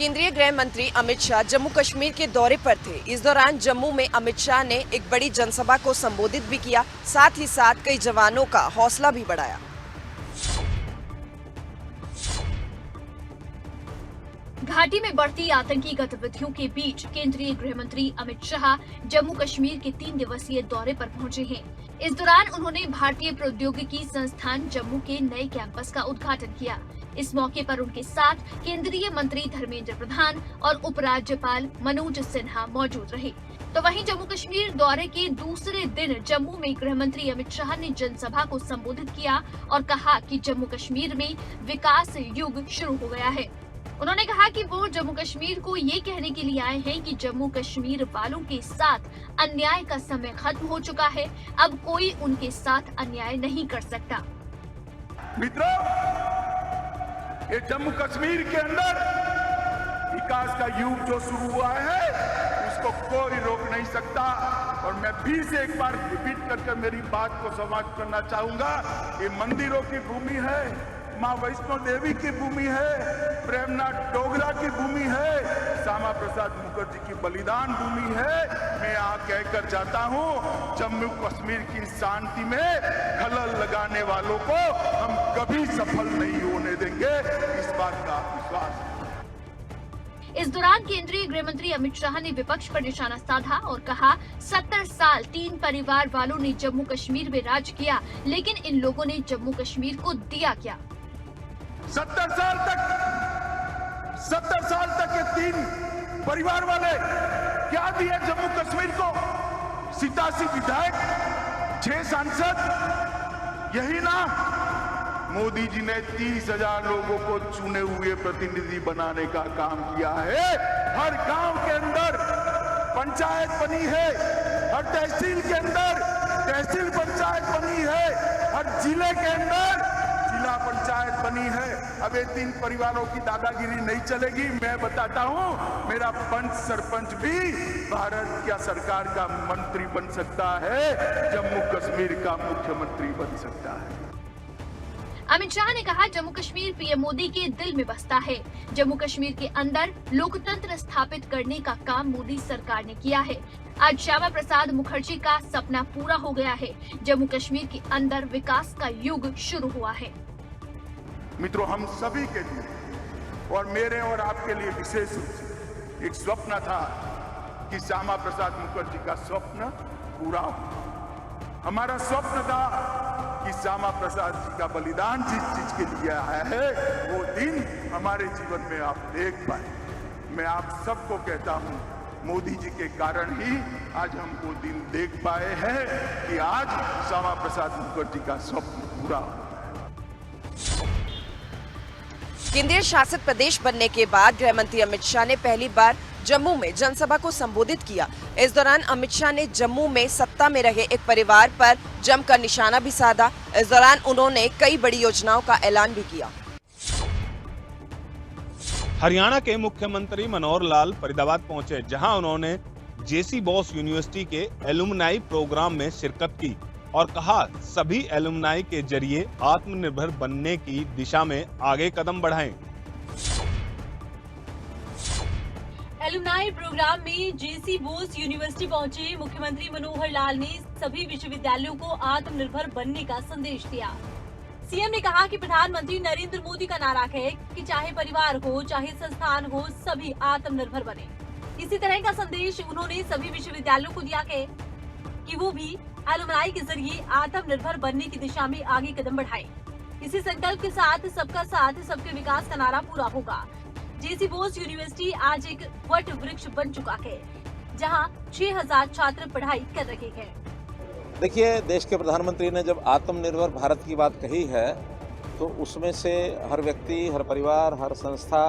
केंद्रीय गृह मंत्री अमित शाह जम्मू कश्मीर के दौरे पर थे। इस दौरान जम्मू में अमित शाह ने एक बड़ी जनसभा को संबोधित भी किया, साथ ही साथ कई जवानों का हौसला भी बढ़ाया। घाटी में बढ़ती आतंकी गतिविधियों के बीच केंद्रीय गृह मंत्री अमित शाह जम्मू कश्मीर के 3 दिवसीय दौरे पर पहुंचे हैं। इस दौरान उन्होंने भारतीय प्रौद्योगिकी संस्थान जम्मू के नए कैंपस का उद्घाटन किया। इस मौके पर उनके साथ केंद्रीय मंत्री धर्मेंद्र प्रधान और उपराज्यपाल मनोज सिन्हा मौजूद रहे। तो वहीं जम्मू कश्मीर दौरे के दूसरे दिन जम्मू में गृह मंत्री अमित शाह ने जनसभा को संबोधित किया और कहा कि जम्मू कश्मीर में विकास युग शुरू हो गया है। उन्होंने कहा कि वो जम्मू कश्मीर को ये कहने के लिए आए हैं कि जम्मू कश्मीर वालों के साथ अन्याय का समय खत्म हो चुका है, अब कोई उनके साथ अन्याय नहीं कर सकता। मित्रों, ये जम्मू कश्मीर के अंदर विकास का युग जो शुरू हुआ है उसको कोई रोक नहीं सकता। और मैं फिर से एक बार रिपीट करके मेरी बात को समाप्त करना चाहूंगा। ये मंदिरों की भूमि है, माँ वैष्णो देवी की भूमि है, प्रेमनाथ डोगरा की भूमि है, श्यामा प्रसाद मुखर्जी की बलिदान भूमि है। मैं यहाँ कहकर जाता हूँ, जम्मू कश्मीर की शांति में खलल लगाने वालों को हम कभी सफल नहीं होने देंगे, इस बात का विश्वास है। इस दौरान केंद्रीय गृह मंत्री अमित शाह ने विपक्ष पर निशाना साधा और कहा, 70 साल 3 परिवार वालों ने जम्मू कश्मीर में राज किया, लेकिन इन लोगों ने जम्मू कश्मीर को दिया क्या? 70 साल तक ये 3 परिवार वाले क्या दिए जम्मू कश्मीर को? 87 विधायक, 6 सांसद, यही ना? मोदी जी ने 30,000 लोगों को चुने हुए प्रतिनिधि बनाने का काम किया है। हर गांव के अंदर पंचायत बनी है, हर तहसील के अंदर तहसील पंचायत बनी है, हर जिले के अंदर जिला पंचायत बनी है। अब ये 3 परिवारों की दादागिरी नहीं चलेगी। मैं बताता हूँ, मेरा पंच सरपंच भी भारत की सरकार का मंत्री बन सकता है, जम्मू कश्मीर का मुख्यमंत्री बन सकता है। अमित शाह ने कहा, जम्मू कश्मीर पीएम मोदी के दिल में बसता है। जम्मू कश्मीर के अंदर लोकतंत्र स्थापित करने का काम मोदी सरकार ने किया है। आज श्यामा प्रसाद मुखर्जी का सपना पूरा हो गया है। जम्मू कश्मीर के अंदर विकास का युग शुरू हुआ है। मित्रों, हम सभी के लिए और मेरे और आपके लिए विशेष रूप से एक स्वप्न था कि श्यामा प्रसाद मुखर्जी का स्वप्न पूरा हो। हमारा स्वप्न था कि श्यामा प्रसाद जी का बलिदान जिस चीज के लिए आया है वो दिन हमारे जीवन में आप देख पाए। मैं आप सबको कहता हूं, मोदी जी के कारण ही आज हम वो दिन देख पाए हैं कि आज श्यामा प्रसाद मुखर्जी का स्वप्न पूरा हो। केंद्रीय शासित प्रदेश बनने के बाद गृह मंत्री अमित शाह ने पहली बार जम्मू में जनसभा को संबोधित किया। इस दौरान अमित शाह ने जम्मू में सत्ता में रहे एक परिवार पर जमकर निशाना भी साधा। इस दौरान उन्होंने कई बड़ी योजनाओं का ऐलान भी किया। हरियाणा के मुख्यमंत्री मनोहर लाल फरीदाबाद पहुंचे, जहां उन्होंने जेसी बोस यूनिवर्सिटी के एलुमनाई प्रोग्राम में शिरकत की और कहा, सभी एलुमनाई के जरिए आत्मनिर्भर बनने की दिशा में आगे कदम बढ़ाएं। एलुमनाई प्रोग्राम में जेसी बोस यूनिवर्सिटी पहुंचे मुख्यमंत्री मनोहर लाल ने सभी विश्वविद्यालयों को आत्मनिर्भर बनने का संदेश दिया। सीएम ने कहा कि प्रधानमंत्री नरेंद्र मोदी का नारा है कि चाहे परिवार हो चाहे संस्थान हो, सभी आत्मनिर्भर बने। इसी तरह का संदेश उन्होंने सभी विश्वविद्यालयों को दिया कि वो भी एलुमनाई के जरिए आत्मनिर्भर बनने की दिशा में आगे कदम बढ़ाएं। इसी संकल्प के साथ सबका साथ सबके विकास का नारा पूरा होगा। जेसी बोस यूनिवर्सिटी आज एक वट वृक्ष बन चुका है, जहां 6000 छात्र पढ़ाई कर रहे हैं। देखिए, देश के प्रधानमंत्री ने जब आत्मनिर्भर भारत की बात कही है तो उसमें से हर व्यक्ति, हर परिवार, हर संस्था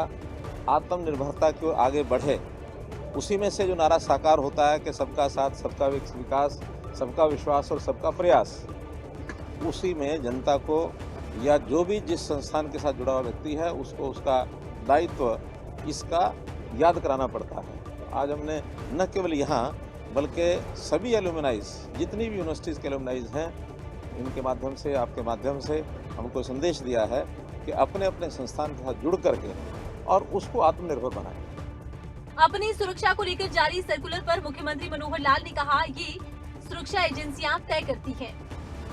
आत्मनिर्भरता की ओर आगे बढ़े। उसी में से जो नारा साकार होता है कि सबका साथ सबका विकास, सबका विश्वास और सबका प्रयास, उसी में जनता को या जो भी जिस संस्थान के साथ जुड़ा हुआ व्यक्ति है उसको उसका दायित्व इसका याद कराना पड़ता है। आज हमने न केवल यहाँ बल्कि सभी एलुमनाइज, जितनी भी यूनिवर्सिटीज़ के एलुमनाइज हैं, इनके माध्यम से, आपके माध्यम से हमको संदेश दिया है कि अपने अपने संस्थान के साथ जुड़ करके और उसको आत्मनिर्भर बनाएंगे। अपनी सुरक्षा को लेकर जारी सर्कुलर पर मुख्यमंत्री मनोहर लाल ने कहा, ये सुरक्षा एजेंसियां तय करती हैं।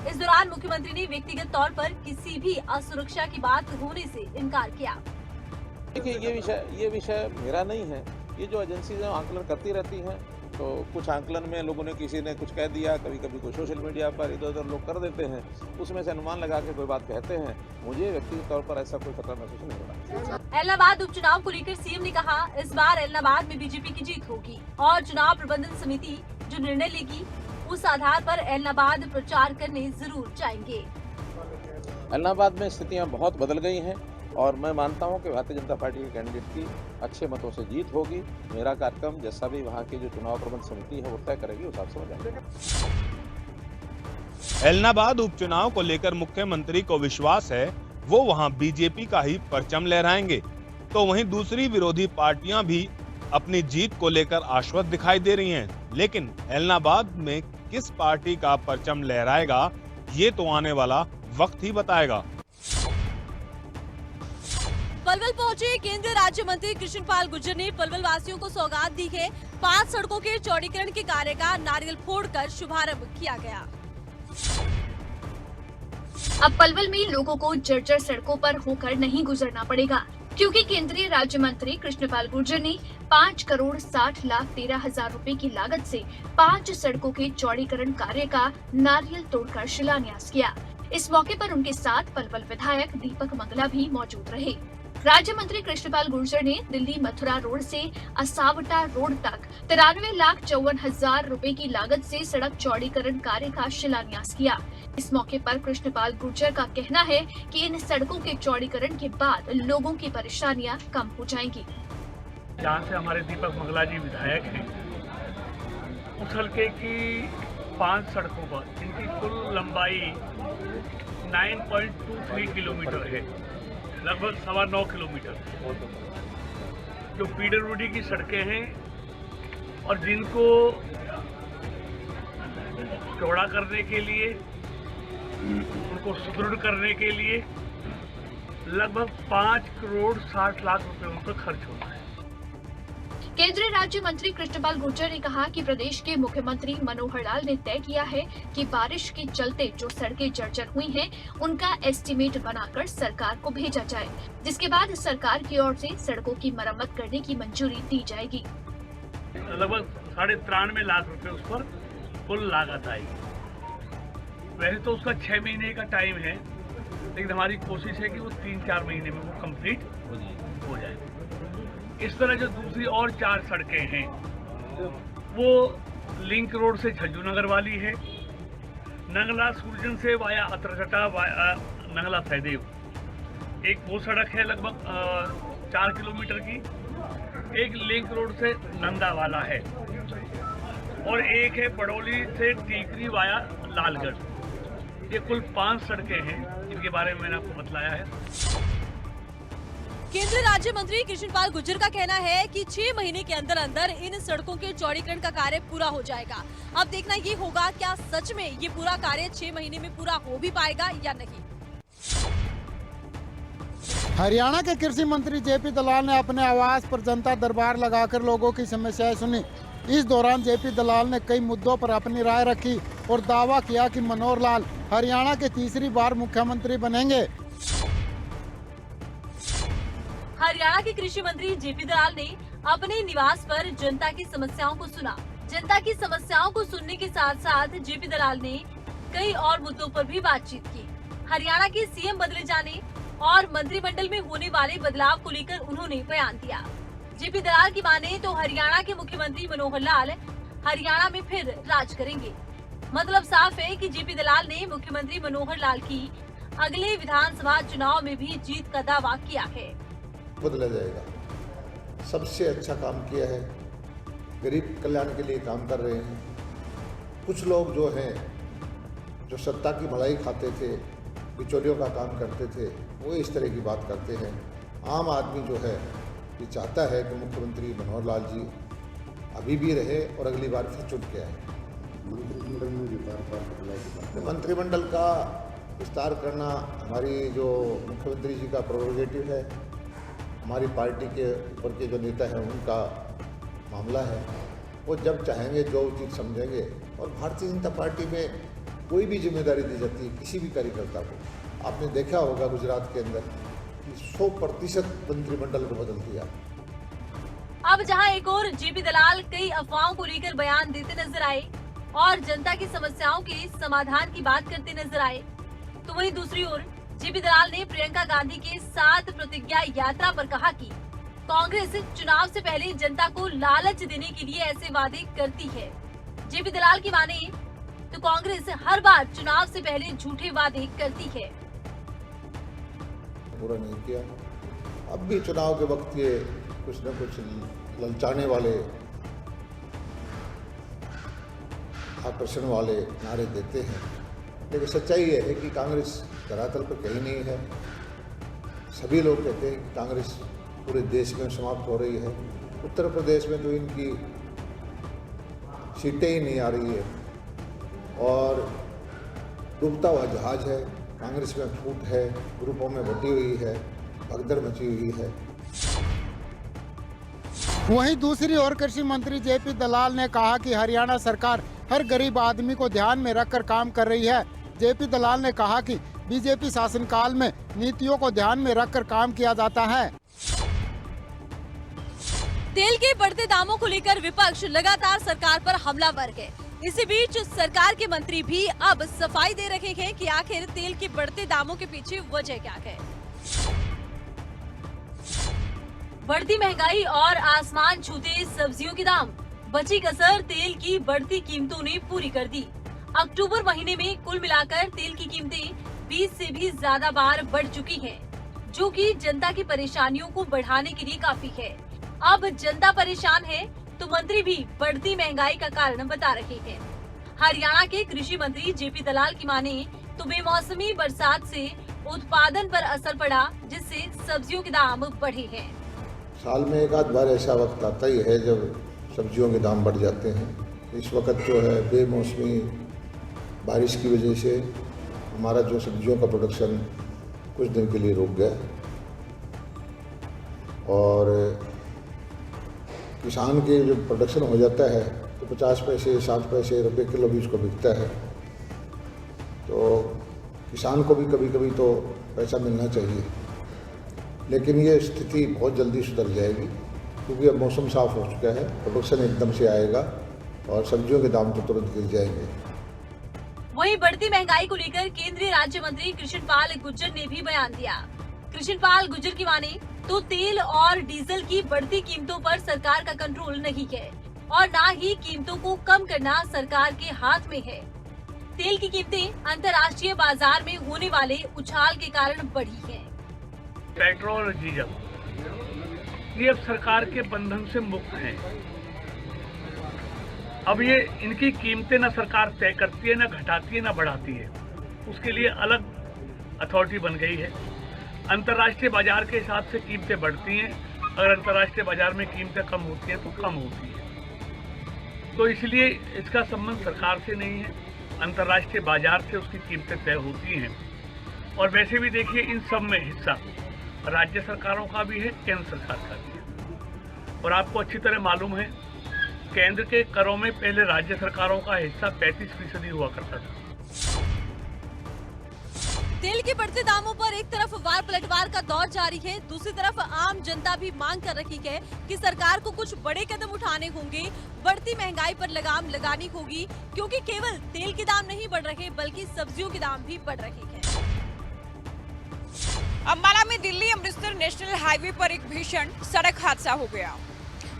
इस दौरान मुख्यमंत्री ने व्यक्तिगत तौर पर किसी भी असुरक्षा की बात होने से इनकार किया। देखिए, ये विषय मेरा नहीं है। ये जो एजेंसी जो आंकलन करती रहती हैं, तो कुछ आंकलन में लोगों ने किसी ने कुछ कह दिया, कभी कभी कोई सोशल मीडिया पर इधर उधर लोग कर देते हैं, उसमें से अनुमान लगा के कोई बात कहते हैं। मुझे व्यक्तिगत तौर पर ऐसा कोई खतरा महसूस नहीं हो रहा। एलनाबाद उपचुनाव को लेकर सीएम ने कहा, इस बार एलनाबाद में बीजेपी की जीत होगी और चुनाव प्रबंधन समिति जो निर्णय लेगी उस आधार पर एलनाबाद प्रचार करने जरूर जाएंगे। एलनाबाद में स्थितियां बहुत बदल गई हैं और मैं मानता हूं कि भारतीय जनता पार्टी के कैंडिडेट की अच्छे मतों से जीत होगी। मेरा कार्यक्रम जैसा भी वहां की जो चुनाव प्रबंध समिति है वो तय करेगी, उस हिसाब से हो जाएगा। एलनाबाद उपचुनाव को लेकर मुख्यमंत्री को विश्वास है वो वहां बीजेपी का ही परचम लहराएंगे, तो वहीं दूसरी विरोधी पार्टियां भी अपनी जीत को लेकर आश्वस्त दिखाई दे रही हैं। लेकिन एलनाबाद में किस पार्टी का परचम लहराएगा ये तो आने वाला वक्त ही बताएगा। पलवल पहुंचे केंद्रीय राज्य मंत्री कृष्णपाल गुर्जर ने पलवल वासियों को सौगात दी है। 5 सड़कों के चौड़ीकरण के कार्य का नारियल फोड़कर शुभारंभ किया गया। अब पलवल में लोगों को जर्जर सड़कों पर होकर नहीं गुजरना पड़ेगा, क्योंकि केंद्रीय राज्य मंत्री कृष्णपाल गुर्जर ने 5,60,13,000 रुपए की लागत से 5 सड़कों के चौड़ीकरण कार्य का नारियल तोड़कर शिलान्यास किया। इस मौके पर उनके साथ पलवल विधायक दीपक मंगला भी मौजूद रहे। राज्य मंत्री कृष्णपाल गुर्जर ने दिल्ली मथुरा रोड से असावटा रोड तक 93,54,000 रुपए की लागत से सड़क चौड़ीकरण कार्य का शिलान्यास किया। इस मौके पर कृष्णपाल गुर्जर का कहना है कि इन सड़कों के चौड़ीकरण के बाद लोगों की परेशानियां कम हो जाएंगी। जहाँ से हमारे दीपक मंगला जी विधायक हैं, उस हल्के की 5 सड़कों पर जिनकी कुल लंबाई 9.23 किलोमीटर है, लगभग 9.25 किलोमीटर, जो पीडब्ल्यूडी की सड़कें हैं और जिनको चौड़ा करने के लिए, उनको सुदृढ़ करने के लिए लगभग 5,60,00,000 रुपए उन पर खर्च होना है। केंद्रीय राज्य मंत्री कृष्णपाल गुर्जर ने कहा कि प्रदेश के मुख्यमंत्री मनोहर लाल ने तय किया है कि बारिश के चलते जो सड़कें जर्जर हुई हैं, उनका एस्टीमेट बनाकर सरकार को भेजा जाए, जिसके बाद सरकार की ओर से सड़कों की मरम्मत करने की मंजूरी दी जाएगी। लगभग 93.5 लाख रुपए उस पर कुल लागत आएगी। वैसे तो उसका 6 महीने का टाइम है, लेकिन हमारी कोशिश है कि वो 3-4 महीने में वो कंप्लीट हो जाए। इस तरह जो दूसरी और 4 सड़कें हैं, वो लिंक रोड से झज्जू नगर वाली है, नंगला सूरजन से वाया अत्रचटा नंगला सहदेव, एक वो सड़क है लगभग 4 किलोमीटर की, एक लिंक रोड से नंदा वाला है और एक है बड़ौली से टीकरी वाया लालगढ़। ये कुल 5 सड़कें हैं जिनके बारे में मैंने आपको बतलाया है। केंद्रीय राज्य मंत्री कृष्णपाल गुर्जर का कहना है कि 6 महीने के अंदर अंदर इन सड़कों के चौड़ीकरण का कार्य पूरा हो जाएगा। अब देखना ये होगा क्या सच में ये पूरा कार्य 6 महीने में पूरा हो भी पाएगा या नहीं। हरियाणा के कृषि मंत्री जेपी दलाल ने अपने आवास पर जनता दरबार लगाकर लोगों की समस्याएं सुनी। इस दौरान जेपी दलाल ने कई मुद्दों पर अपनी राय रखी और दावा किया कि मनोहर लाल हरियाणा के तीसरी बार मुख्यमंत्री बनेंगे। हरियाणा के कृषि मंत्री जेपी दलाल ने अपने निवास पर जनता की समस्याओं को सुना। जनता की समस्याओं को सुनने के साथ साथ जेपी दलाल ने कई और मुद्दों पर भी बातचीत की। हरियाणा के सीएम बदले जाने और मंत्रिमंडल में होने वाले बदलाव को लेकर उन्होंने बयान दिया। जेपी दलाल की माने तो हरियाणा के मुख्यमंत्री मनोहर लाल हरियाणा में फिर राज करेंगे। मतलब साफ है कि जेपी दलाल ने मुख्यमंत्री मनोहर लाल की अगले विधानसभा चुनाव में भी जीत का दावा किया है। बदला जाएगा, सबसे अच्छा काम किया है, गरीब कल्याण के लिए काम कर रहे हैं। कुछ लोग जो हैं, जो सत्ता की भलाई खाते थे, बिचौलियों का काम करते थे, वो इस तरह की बात करते हैं। आम आदमी जो है ये चाहता है कि मुख्यमंत्री मनोहर लाल जी अभी भी रहे और अगली बार फिर चुन के आए। मंत्रिमंडल का विस्तार करना हमारी जो मुख्यमंत्री जी का प्रोरोगेटिव है, हमारी पार्टी के ऊपर के जो नेता हैं उनका मामला है। वो जब चाहेंगे जो उचित समझेंगे। और भारतीय जनता पार्टी में कोई भी जिम्मेदारी दी जाती है किसी भी कार्यकर्ता को, आपने देखा होगा गुजरात के अंदर कि 100% मंत्रिमंडल को बदल दिया। अब जहां एक और जेपी दलाल कई अफवाहों को लेकर बयान देते नजर आए और जनता की समस्याओं के समाधान की बात करते नजर आए, तो वहीं दूसरी ओर जेपी दलाल ने प्रियंका गांधी के साथ प्रतिज्ञा यात्रा पर कहा कि कांग्रेस चुनाव से पहले जनता को लालच देने के लिए ऐसे वादे करती है। जेपी दलाल की माने तो कांग्रेस हर बार चुनाव से पहले झूठे वादे करती है। पूरा नहीं किया। अब भी चुनाव के वक्त ये कुछ न कुछ ललचाने वाले, आकर्षण वाले नारे देते हैं, लेकिन सच्चाई ये है कि कांग्रेस धरातल पर कहीं नहीं है। सभी लोग कहते हैं कि कांग्रेस पूरे देश में समाप्त हो रही है। उत्तर प्रदेश में तो इनकी सीटें ही नहीं आ रही है और डूबता हुआ जहाज है। कांग्रेस में फूट है, ग्रुपों में बटी हुई है, भगदड़ मची हुई है। वहीं दूसरी ओर कृषि मंत्री जेपी दलाल ने कहा कि हरियाणा सरकार हर गरीब आदमी को ध्यान में रखकर काम कर रही है। जेपी दलाल ने कहा कि बीजेपी शासनकाल में नीतियों को ध्यान में रखकर काम किया जाता है। तेल के बढ़ते दामों को लेकर विपक्ष लगातार सरकार पर हमलावर है। इसी बीच सरकार के मंत्री भी अब सफाई दे रहे हैं कि आखिर तेल के बढ़ते दामों के पीछे वजह क्या है। बढ़ती महंगाई और आसमान छूते सब्जियों के दाम, बची कसर तेल की बढ़ती कीमतों ने पूरी कर दी। अक्टूबर महीने में कुल मिलाकर तेल की कीमतें 20 से भी ज्यादा बार बढ़ चुकी हैं, जो कि जनता की परेशानियों को बढ़ाने के लिए काफी है। अब जनता परेशान है तो मंत्री भी बढ़ती महंगाई का कारण बता रहे हैं। हरियाणा के कृषि मंत्री जेपी दलाल की माने तो बेमौसमी बरसात से उत्पादन पर असर पड़ा, जिससे सब्जियों के दाम बढ़े हैं। साल में एक आध बार ऐसा वक्त आता ही है जब सब्जियों के दाम बढ़ जाते हैं। इस वक्त जो है बेमौसमी बारिश की वजह से हमारा जो सब्जियों का प्रोडक्शन कुछ दिन के लिए रुक गया और किसान के जो प्रोडक्शन हो जाता है तो 50 पैसे 60 पैसे रुपये किलो भी उसको बिकता है। तो किसान को भी कभी कभी तो पैसा मिलना चाहिए, लेकिन ये स्थिति बहुत जल्दी सुधर जाएगी क्योंकि अब मौसम साफ हो चुका है, प्रोडक्शन एकदम से आएगा और सब्जियों के दाम तो तुरंत गिर जाएंगे। वहीं बढ़ती महंगाई को लेकर केंद्रीय राज्य मंत्री कृष्णपाल गुर्जर ने भी बयान दिया। कृष्णपाल गुर्जर की माने तो तेल और डीजल की बढ़ती कीमतों पर सरकार का कंट्रोल नहीं है और ना ही कीमतों को कम करना सरकार के हाथ में है। तेल की कीमतें अंतर्राष्ट्रीय बाजार में होने वाले उछाल के कारण बढ़ी हैं। पेट्रोल और डीजल ये अब सरकार के बंधन से मुक्त हैं। अब ये इनकी कीमतें ना सरकार तय करती है, ना घटाती है, ना बढ़ाती है। उसके लिए अलग अथॉरिटी बन गई है। अंतर्राष्ट्रीय बाजार के हिसाब से कीमतें बढ़ती हैं। अगर अंतर्राष्ट्रीय बाजार में कीमतें कम होती हैं तो कम होती है। तो इसलिए इसका संबंध सरकार से नहीं है, अंतर्राष्ट्रीय बाजार से उसकी कीमतें तय होती हैं। और वैसे भी देखिए इन सब में हिस्सा राज्य सरकारों का भी है, केंद्र सरकार का भी है। और आपको अच्छी तरह मालूम है केंद्र के करों में पहले राज्य सरकारों का हिस्सा 35% हुआ करता था। तेल के बढ़ते दामों पर एक तरफ वार पलटवार का दौर जारी है, दूसरी तरफ आम जनता भी मांग कर रही है कि सरकार को कुछ बड़े कदम उठाने होंगे, बढ़ती महंगाई पर लगाम लगानी होगी, क्योंकि केवल तेल के दाम नहीं बढ़ रहे बल्कि सब्जियों के दाम भी बढ़ रहे हैं। अंबाला में दिल्ली अमृतसर नेशनल हाईवे पर एक भीषण सड़क हादसा हो गया।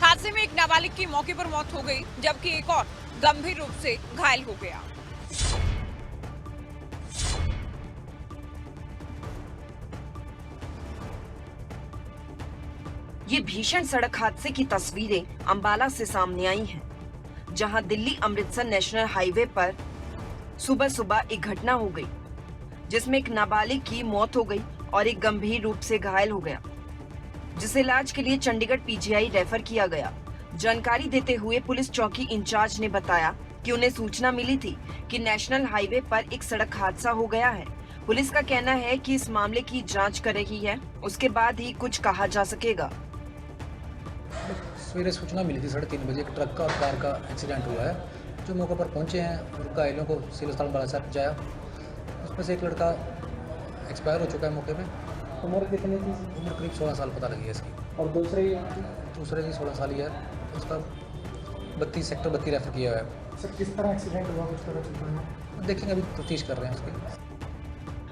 हादसे में एक नाबालिग की मौके पर मौत हो गई, जबकि एक और गंभीर रूप से घायल हो गया। ये भीषण सड़क हादसे की तस्वीरें अंबाला से सामने आई हैं, जहां दिल्ली अमृतसर नेशनल हाईवे पर सुबह सुबह एक घटना हो गई, जिसमें एक नाबालिग की मौत हो गई और एक गंभीर रूप से घायल हो गया, जिसे इलाज के लिए चंडीगढ़ पीजीआई रेफर किया गया। जानकारी देते हुए पुलिस चौकी इंचार्ज ने बताया कि उन्हें सूचना मिली थी कि नेशनल हाईवे पर एक सड़क हादसा हो गया है पुलिस का कहना है कि इस मामले की जांच कर रही है, उसके बाद ही कुछ कहा जा सकेगा। सवेरे सूचना मिली थी 3:30 बजे, एक ट्रक का और कार का एक्सीडेंट हुआ है। जो मौके पर पहुंचे हैं और घायलों को सिविल अस्पताल बालासार पहुंचाया। उसमें से एक लड़का एक्सपायर हो चुका है मौके पे। उम्र कितनी थी? उम्र करीब 16 साल पता लगी है इसकी। और दूसरे की 16 साल ही है। उसका 32 सेक्टर 32 रेफर किया हुआ है। सर किस तरह एक्सीडेंट हुआ, कुछ तरह देखेंगे, अभी तफ्तीश कर रहे हैं उसकी।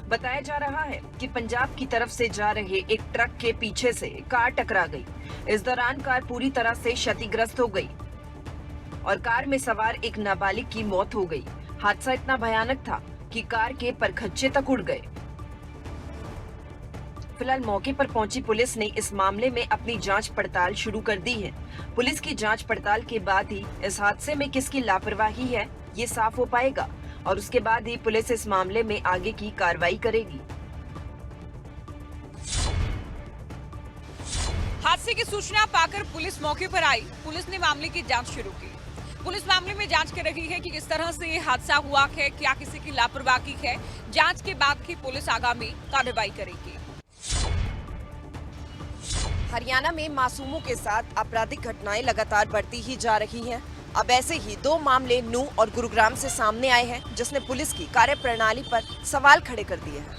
बताया जा रहा है कि पंजाब की तरफ से जा रहे एक ट्रक के पीछे से कार टकरा गई। इस दौरान कार पूरी तरह से क्षतिग्रस्त हो गई और कार में सवार एक नाबालिग की मौत हो गई। हादसा इतना भयानक था कि कार के परखच्चे तक उड़ गए। फिलहाल मौके पर पहुंची पुलिस ने इस मामले में अपनी जांच पड़ताल शुरू कर दी है। पुलिस की जांच पड़ताल के बाद ही इस हादसे में किसकी लापरवाही है ये साफ हो पाएगा और उसके बाद ही पुलिस इस मामले में आगे की कार्रवाई करेगी। हादसे की सूचना पाकर पुलिस मौके पर आई। पुलिस ने मामले की जांच शुरू की। पुलिस मामले में जांच कर रही है कि किस तरह से ये हादसा हुआ है, क्या किसी की लापरवाही है। जांच के बाद ही पुलिस आगामी कार्रवाई करेगी। हरियाणा में मासूमों के साथ आपराधिक घटनाएं लगातार बढ़ती ही जा रही हैं। अब ऐसे ही 2 मामले नूंह और गुरुग्राम से सामने आए हैं, जिसने पुलिस की कार्यप्रणाली पर सवाल खड़े कर दिए हैं।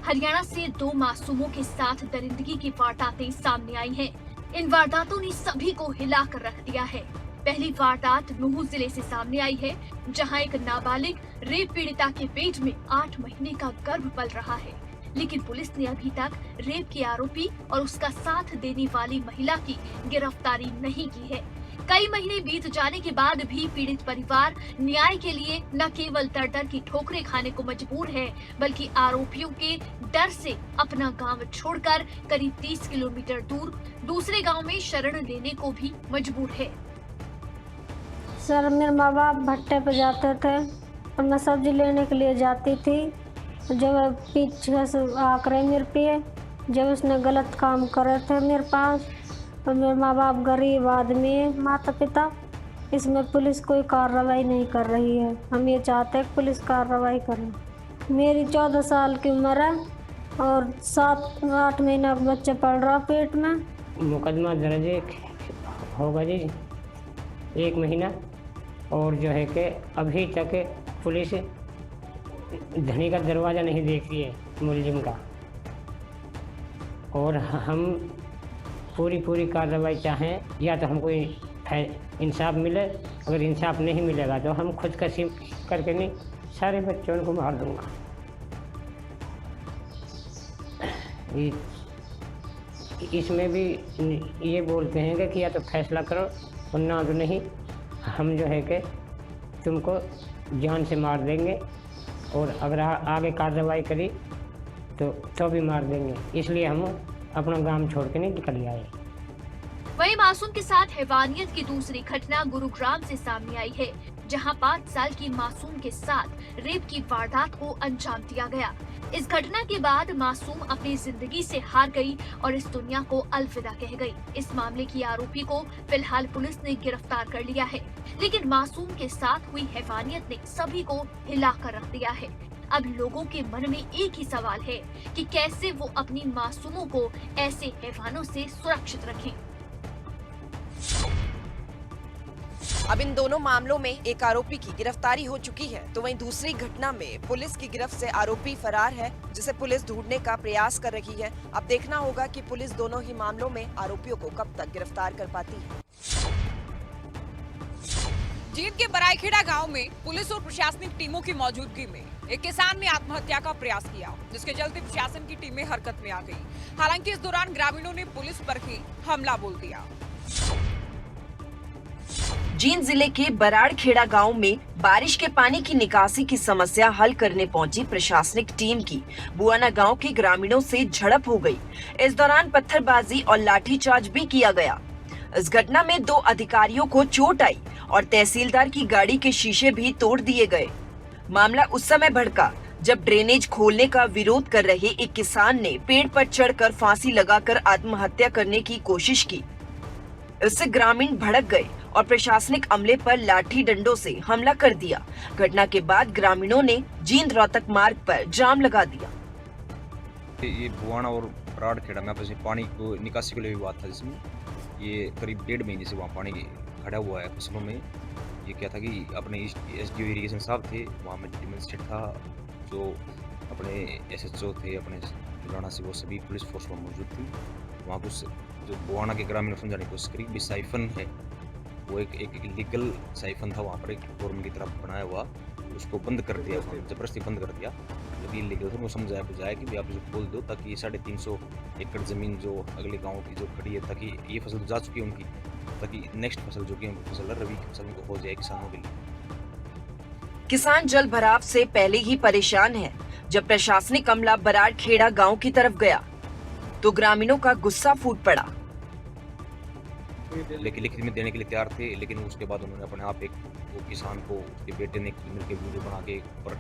हरियाणा से 2 मासूमों के साथ दरिंदगी की वारदातें सामने आई हैं। इन वारदातों ने सभी को हिलाकर रख दिया है। पहली वारदात नूंह जिले से सामने आई है, जहां एक नाबालिग रेप पीड़िता के पेट में 8 महीने का गर्भ पल रहा है, लेकिन पुलिस ने अभी तक रेप के आरोपी और उसका साथ देने वाली महिला की गिरफ्तारी नहीं की है। कई महीने बीत जाने के बाद भी पीड़ित परिवार न्याय के लिए न केवल दर-दर की ठोकरें खाने को मजबूर है, बल्कि आरोपियों के डर से अपना गांव छोड़कर करीब 30 किलोमीटर दूर दूसरे गांव में शरण लेने को भी मजबूर है। सर, मेरे माँ बाप भट्टे पे जाते थे और मैं सब्जी लेने के लिए जाती थी। जब पीछे से आकर मेरे पे जब उसने गलत काम करे थे मेरे पास, और मेरे माँ बाप गरीब आदमी, माता पिता, इसमें पुलिस कोई कार्रवाई नहीं कर रही है। हम ये चाहते हैं कि पुलिस कार्रवाई करे। मेरी 14 साल की उम्र है और 7-8 महीना का बच्चा पड़ रहा पेट में। मुकदमा दर्ज होगा जी 1 महीना, और जो है कि अभी तक पुलिस धनी का दरवाज़ा नहीं देख रही है मुलजिम का, और हम पूरी कार्रवाई चाहें, या तो हमको इंसाफ मिले। अगर इंसाफ नहीं मिलेगा तो हम खुदकशी करके नहीं सारे बच्चों को मार दूंगा। इसमें भी ये बोलते हैं कि या तो फैसला करो वरना तो नहीं, हम जो है कि तुमको जान से मार देंगे, और अगर आगे कार्रवाई करी तो भी मार देंगे। इसलिए हम अपना गांव छोड़ के नहीं निकल आए। वहीं मासूम के साथ हैवानियत की दूसरी घटना गुरुग्राम से सामने आई है, जहां 5 साल की मासूम के साथ रेप की वारदात को अंजाम दिया गया। इस घटना के बाद मासूम अपनी जिंदगी से हार गई और इस दुनिया को अलविदा कह गई। इस मामले की आरोपी को फिलहाल पुलिस ने गिरफ्तार कर लिया है, लेकिन मासूम के साथ हुई हैवानियत ने सभी को हिला कर रख दिया है। अब लोगों के मन में एक ही सवाल है कि कैसे वो अपनी मासूमों को ऐसे हैवानों से सुरक्षित रखें। अब इन दोनों मामलों में एक आरोपी की गिरफ्तारी हो चुकी है, तो वहीं दूसरी घटना में पुलिस की गिरफ्त से आरोपी फरार है, जिसे पुलिस ढूंढने का प्रयास कर रही है। अब देखना होगा कि पुलिस दोनों ही मामलों में आरोपियों को कब तक गिरफ्तार कर पाती है। जींद के बराईखेड़ा गांव में पुलिस और प्रशासनिक टीमों की मौजूदगी में एक किसान ने आत्महत्या का प्रयास किया, जिसके चलते प्रशासन की टीमें हरकत में आ गई। हालांकि इस दौरान ग्रामीणों ने पुलिस पर ही हमला बोल दिया। जींद जिले के बराड़खेड़ा गांव में बारिश के पानी की निकासी की समस्या हल करने पहुंची प्रशासनिक टीम की बुआना गांव के ग्रामीणों से झड़प हो गई। इस दौरान पत्थरबाजी और लाठीचार्ज भी किया गया। इस घटना में 2 अधिकारियों को चोट आई और तहसीलदार की गाड़ी के शीशे भी तोड़ दिए गए। मामला उस समय भड़का जब ड्रेनेज खोलने का विरोध कर रहे एक किसान ने पेड़ पर चढ़कर फांसी लगाकर आत्महत्या करने की कोशिश की। इससे ग्रामीण भड़क गए और प्रशासनिक अमले पर लाठी डंडों से हमला कर दिया। घटना के बाद ग्रामीणों ने जींद रोहतक मार्ग पर जाम लगा दिया। ये बुआना और बराड़खेड़ा में आपस में पानी को निकासी के लिए भी बात था, जिसमें ये करीब 1.5 महीने से वहाँ पानी खड़ा हुआ है फसलों में। ये क्या था कि अपने एसडीओ इरिगेशन साहब थे, वहाँ में मजिस्ट्रेट था, जो अपने एसएचओ थे अपने राणा से, वो सभी पुलिस फोर्स में मौजूद थी। वहाँ कुछ जो बुआना के ग्रामीणों को समझाने की कोशिश करी भी साइफन है, वो एक इलीगल साइफन था वहाँ पर, एक गवर्नमेंट की तरफ बनाया हुआ, उसको बंद कर दिया, जबरदस्ती बंद कर दिया। जब ये इलीगल था वो समझाया बुझाया कि आप इसको खोल दो, ताकि 350 एकड़ ज़मीन जो अगले गाँव की जो खड़ी है, ताकि ये फसल जा चुकी है उनकी, ताकि नेक्स्ट फसल जो कि फसल रबी की फसल को हो जाए किसानों के लिए। किसान जल भराव से पहले ही परेशान है। जब प्रशासनिक अमला बराड़खेड़ा गांव की तरफ गया तो ग्रामीणों का गुस्सा फूट पड़ा। लेकिन लिखित में देने के लिए तैयार थे, लेकिन उसके बाद उन्होंने अपने आप एक वो किसान को उसके बेटे ने मिलकर वीडियो बना के ऊपर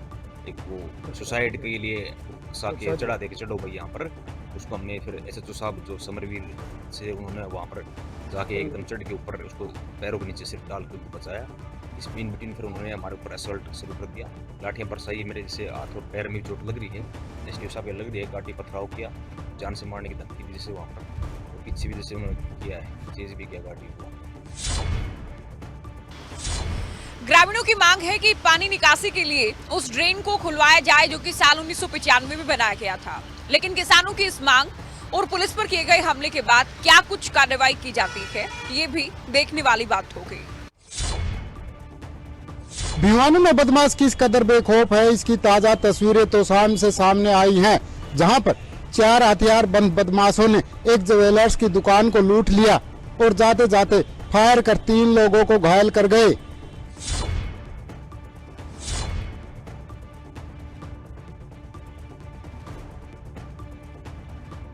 एक वो सुसाइड के लिए साके चढ़ा दे के चढ़ो भाई यहाँ पर। उसको हमने फिर एसएचओ साहब जो समरवीर से, उन्होंने वहाँ पर जाके एकदम चढ़ के ऊपर उसको पैरों के नीचे सिर डाल के बचाया। इस बीन बिटवीन फिर उन्होंने हमारे ऊपर असल्ट शुरू कर दिया, लाठियाँ बरसाई। मेरे जैसे हाथ और पैर में चोट लग रही है, एसडीओ साहब ये लग रही है, गाड़ी पथराव किया, जान से मारने की धमकी दी जैसे वहाँ पर, और पीछे भी जैसे उन्होंने किया है, चेज भी किया गाड़ी को। ग्रामीणों की मांग है कि पानी निकासी के लिए उस ड्रेन को खुलवाया जाए जो कि साल 1995 में बनाया गया था। लेकिन किसानों की इस मांग और पुलिस पर किए गए हमले के बाद क्या कुछ कार्रवाई की जाती है, ये भी देखने वाली बात होगी। भिवानी में बदमाश किस कदर बेखौफ है, इसकी ताजा तस्वीरें तोशाम से सामने आई हैं, जहां पर 4 हथियारबंद बदमाशों ने एक ज्वेलर्स की दुकान को लूट लिया और जाते जाते फायर कर 3 लोगों को घायल कर गए।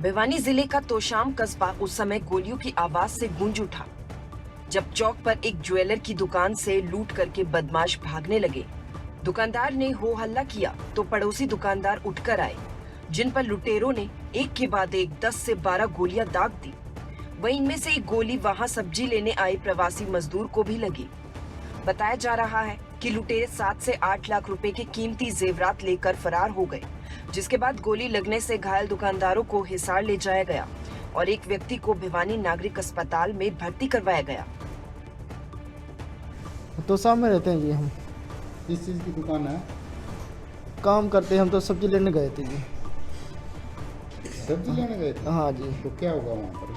भिवानी जिले का तोशाम कस्बा उस समय गोलियों की आवाज से गूंज उठा, जब चौक पर एक ज्वेलर की दुकान से लूट करके बदमाश भागने लगे। दुकानदार ने हो हल्ला किया तो पड़ोसी दुकानदार उठकर आए, जिन पर लुटेरों ने एक के बाद एक 10 से 12 गोलियां दाग दी। वहीं इनमें से एक गोली वहां सब्जी लेने आए प्रवासी मजदूर को भी लगी। बताया जा रहा है कि लुटेरे 7 से 8 लाख रुपए के कीमती जेवरात लेकर फरार हो गए, जिसके बाद गोली लगने से घायल दुकानदारों को हिसार ले जाया गया और एक व्यक्ति को भिवानी नागरिक अस्पताल में भर्ती करवाया गया। तो सामने रहते हैं जी हम। किस चीज की दुकान है? काम करते हैं हम, तो सब्जी लेने गए थे जी। सब्जी लेने गए थे? हाँ जी। तो क्या हुआ वहाँ पर?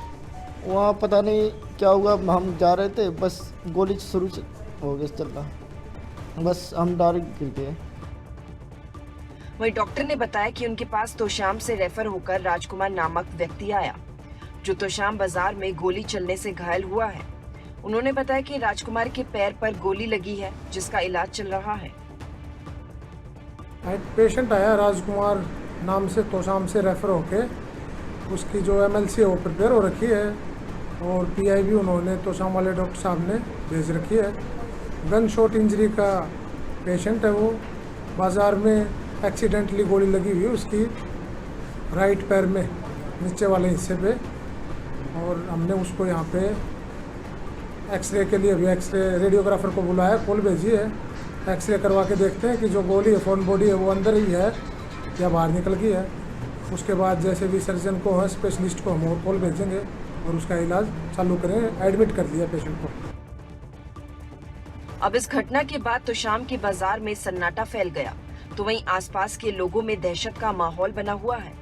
वहाँ पता नहीं क्या हुआ, हम जा रहे थे, बस गोली शुरू हो गया चलना, बस हम डायरेक्ट गिर गए। वहीं डॉक्टर ने बताया कि उनके पास तोशाम से रेफर होकर राजकुमार नामक व्यक्ति आया, जो तोशाम बाजार में गोली चलने से घायल हुआ है। उन्होंने बताया कि राजकुमार के पैर पर गोली लगी है, जिसका इलाज चल रहा है। एक पेशेंट आया राजकुमार नाम से, तोशाम से रेफर होके, उसकी जो एमएलसी है वो प्रिपेयर हो रखी है और पीआई भी उन्होंने तोशाम वाले डॉक्टर साहब ने भेज रखी है। गन शॉट इंजरी का पेशेंट है वो, बाजार में एक्सीडेंटली गोली लगी हुई है उसकी राइट पैर में नीचे वाले हिस्से पे, और हमने उसको यहाँ पे एक्सरे के लिए भी एक्सरे रेडियोग्राफर को बुलाया, कॉल भेजी है, एक्सरे करवा के देखते हैं कि जो गोली है फोन बॉडी है वो अंदर ही है या बाहर निकल गई है। उसके बाद जैसे भी सर्जन को है, स्पेशलिस्ट को हम और कॉल भेजेंगे और उसका इलाज चालू करें। एडमिट कर दिया पेशेंट को। अब इस घटना के बाद तोशाम के बाजार में सन्नाटा फैल गया, तो वहीं आसपास के लोगों में दहशत का माहौल बना हुआ है।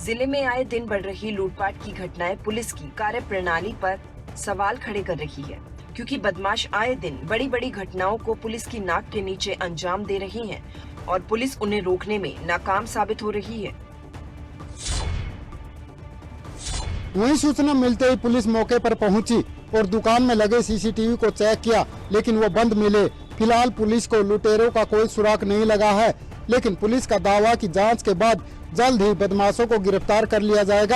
जिले में आए दिन बढ़ रही लूटपाट की घटनाएं पुलिस की कार्यप्रणाली पर सवाल खड़े कर रही है, क्योंकि बदमाश आए दिन बड़ी बड़ी घटनाओं को पुलिस की नाक के नीचे अंजाम दे रही हैं और पुलिस उन्हें रोकने में नाकाम साबित हो रही है। वहीं सूचना मिलते ही पुलिस मौके पर पहुंची और दुकान में लगे सीसीटीवी को चेक किया, लेकिन वो बंद मिले। फिलहाल पुलिस को लुटेरों का कोई सुराग नहीं लगा है, लेकिन पुलिस का दावा कि जांच के बाद जल्द ही बदमाशों को गिरफ्तार कर लिया जाएगा।